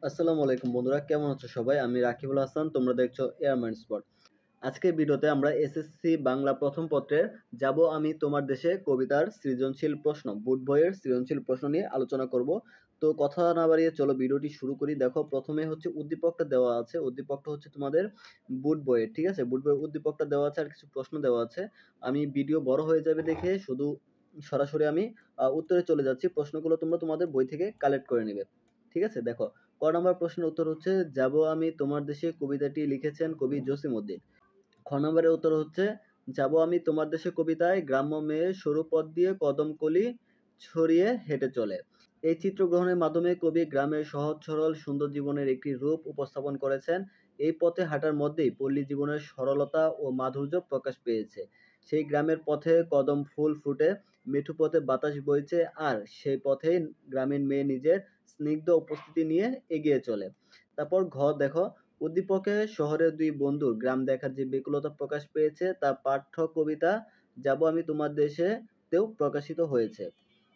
আসসালামু আলাইকুম বন্ধুরা, কেমন আছো সবাই? আমি রাকিবুল হাসান, তোমরা দেখছো এয়ারমাইন্ড স্পট। আজকের ভিডিওতে আমরা এসএসসি বাংলা প্রথম পত্রের যাব আমি তোমার দেশে কবিতার সৃজনশীল প্রশ্ন বুট বইয়ের সৃজনশীল প্রশ্ন নিয়ে আলোচনা করব। তো কথা না বাড়িয়ে চলো ভিডিওটি শুরু করি। দেখো, প্রথমে হচ্ছে উদ্দীপকটা দেওয়া আছে। উদ্দীপকটা হচ্ছে তোমাদের বুট বইয়ের, ঠিক আছে? বুট বইয়ের উদ্দীপকটা দেওয়া আছে আর কিছু প্রশ্ন দেওয়া আছে। আমি ভিডিও বড় হয়ে যাবে দেখে শুধু সরাসরি আমি উত্তরে চলে যাচ্ছি। প্রশ্নগুলো তোমরা তোমাদের বই থেকে কালেক্ট করে নেবে, ঠিক আছে? দেখো, ক নম্বর প্রশ্নের উত্তর হচ্ছে যাব আমি তোমার দেশে কবিতাটি লিখেছেন কবি জসিম উদ্দিন। খ নম্বরের উত্তর হচ্ছে যাব আমি তোমার দেশে কবিতায় গ্রাম্য মেয়ে সরু পথ দিয়ে কদমকলি ছড়িয়ে হেঁটে চলে। এই চিত্রগ্রহণের মাধ্যমে কবি গ্রামের সহজ সরল সুন্দর জীবনের একটি রূপ উপস্থাপন করেছেন। এই পথে হাঁটার মধ্যেই পল্লী জীবনের সরলতা ও মাধুর্য প্রকাশ পেয়েছে। সেই গ্রামের পথে কদম ফুল ফুটে, মেঠু পথে বাতাস বইছে, আর সেই পথেই গ্রামীণ মেয়ে নিজের স্নিগ্ধ উপস্থিতি নিয়ে এগিয়ে চলে। তারপর ঘ দেখো, উদ্দীপকে শহরের দুই বন্ধুর গ্রাম দেখার যে ব্যাকুলতা প্রকাশ পেয়েছে তা পাঠ্য কবিতা যাব আমি তোমার দেশে তেও প্রকাশিত হয়েছে।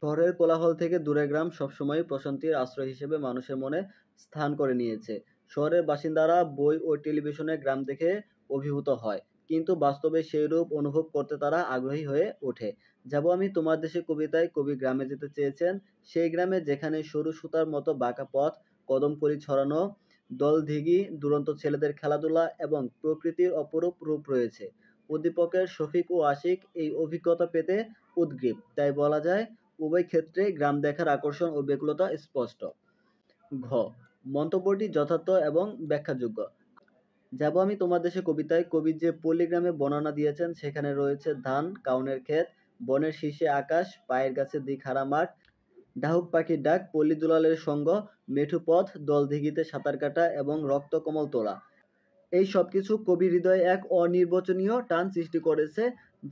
শহরের কোলাহল থেকে দূরে গ্রাম সবসময় প্রশান্তির আশ্রয় হিসেবে মানুষের মনে স্থান করে নিয়েছে। শহরের বাসিন্দারা বই ও টেলিভিশনে গ্রাম দেখে অভিভূত হয়, কিন্তু বাস্তবে সেই রূপ অনুভব করতে তারা আগ্রহী হয়ে ওঠে। যাব আমি তোমার দেশে কবিতায় কবি গ্রামে যেতে চেয়েছেন, সেই গ্রামে যেখানে সরু সুতার মতো বাঁকা পথ, কদমকলি ছড়ানো দলধিগি, দুরন্ত ছেলেদের খেলাধুলা এবং প্রকৃতির অপরূপ রূপ রয়েছে। উদ্দীপকের শফিক ও আশিক এই অভিজ্ঞতা পেতে উদগ্রীব, তাই বলা যায় উভয় ক্ষেত্রেই গ্রাম দেখার আকর্ষণ ও ব্যাকুলতা স্পষ্ট। ঘ মন্তব্যটি যথার্থ এবং ব্যাখ্যাযোগ্য। যাব আমি তোমার দেশে কবিতায় কবি যে পল্লীগ্রামে বর্ণনা দিয়েছেন সেখানে রয়েছে ধান, কাউনের ক্ষেত, বনের শীর্ষে আকাশ, পায়ের কাছে দিকহারা মাঠ, ডাহুক পাখির ডাক, পল্লী দুলালের সঙ্গ, মেঠু পথ, দলদিঘিতে সাঁতার কাটা এবং রক্তকমল তোলা। এই সবকিছু কবির হৃদয়ে এক অনির্বচনীয় টান সৃষ্টি করেছে,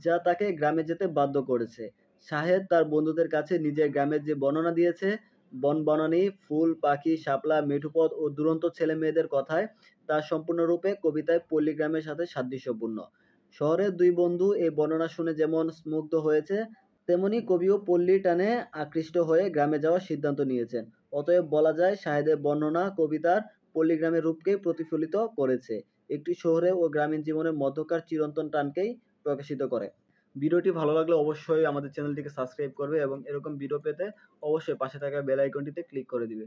যা তাকে গ্রামে যেতে বাধ্য করেছে। শাহেদ তার বন্ধুদের কাছে নিজের গ্রামের যে বর্ণনা দিয়েছে, বনবনানী, ফুল, পাখি, শাপলা, মেঠোপথ ও দুরন্ত ছেলে মেয়েদের কথায়, তা সম্পূর্ণরূপে কবিতায় পল্লীগ্রামের সাথে সাদৃশ্যপূর্ণ। শহরের দুই বন্ধু এই বর্ণনা শুনে যেমন মুগ্ধ হয়েছে, তেমনি কবিও পল্লীর টানে আকৃষ্ট হয়ে গ্রামে যাওয়ার সিদ্ধান্ত নিয়েছেন। অতএব বলা যায় শাহেদের বর্ণনা কবিতার পল্লীগ্রামের রূপকেই প্রতিফলিত করেছে, একটি শহরে ও গ্রামীণ জীবনের মধ্যকার চিরন্তন টানকেই প্রকাশিত করে। ভিডিওটি ভালো লাগলে অবশ্যই আমাদের চ্যানেলটিকে সাবস্ক্রাইব করবে এবং এরকম ভিডিও পেতে অবশ্যই পাশে থাকা বেল আইকনটিতে ক্লিক করে দিবে।